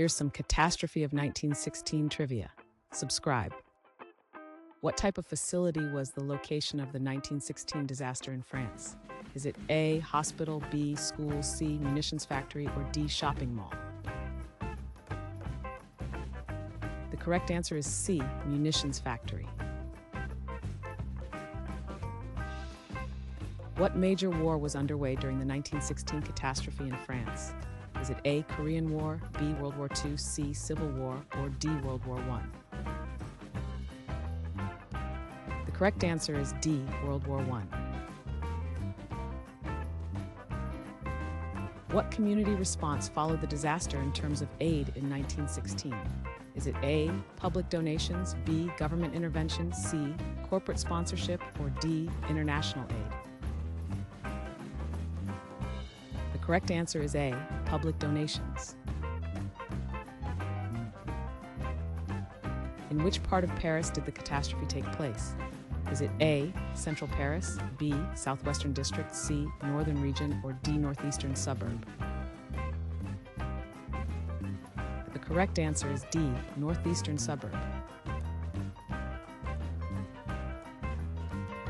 Here's some Catastrophe of 1916 trivia. Subscribe. What type of facility was the location of the 1916 disaster in France? Is it A, hospital, B, school, C, munitions factory, or D, shopping mall? The correct answer is C, munitions factory. What major war was underway during the 1916 catastrophe in France? Is it A, Korean War, B, World War II, C, Civil War, or D, World War I? The correct answer is D, World War I. What community response followed the disaster in terms of aid in 1916? Is it A, public donations, B, government intervention, C, corporate sponsorship, or D, international aid? The correct answer is A, public donations. In which part of Paris did the catastrophe take place? Is it A, Central Paris, B, Southwestern District, C, Northern Region, or D, Northeastern Suburb? The correct answer is D, Northeastern Suburb.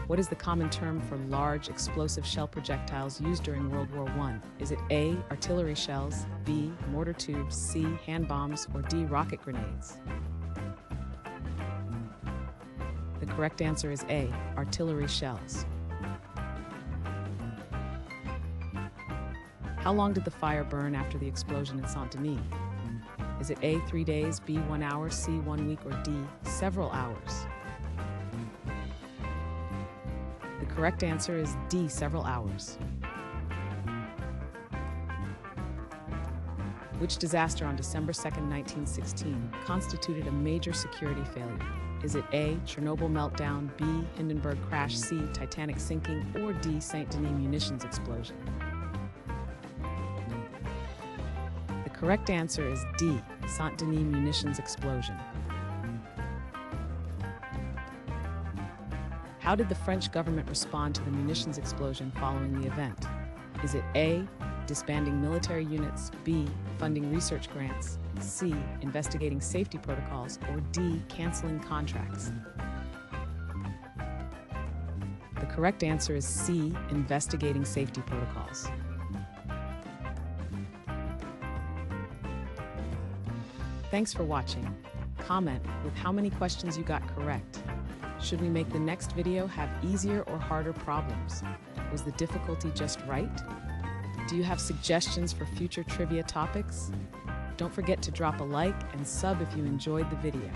What is the common term for large explosive shell projectiles used during World War I? Is it A, artillery shells, B, mortar tubes, C, hand bombs, or D, rocket grenades? The correct answer is A, artillery shells. How long did the fire burn after the explosion in Saint-Denis? Is it A, 3 days, B, 1 hour, C, 1 week, or D, several hours? The correct answer is D, several hours. Which disaster on December 2, 1916 constituted a major security failure? Is it A, Chernobyl meltdown, B, Hindenburg crash, C, Titanic sinking, or D, Saint-Denis munitions explosion? The correct answer is D, Saint-Denis munitions explosion. How did the French government respond to the munitions explosion following the event? Is it A, disbanding military units, B, funding research grants, C, investigating safety protocols, or D, canceling contracts? The correct answer is C, investigating safety protocols. Thanks for watching. Comment with how many questions you got correct. Should we make the next video have easier or harder problems? Was the difficulty just right? Do you have suggestions for future trivia topics? Don't forget to drop a like and sub if you enjoyed the video.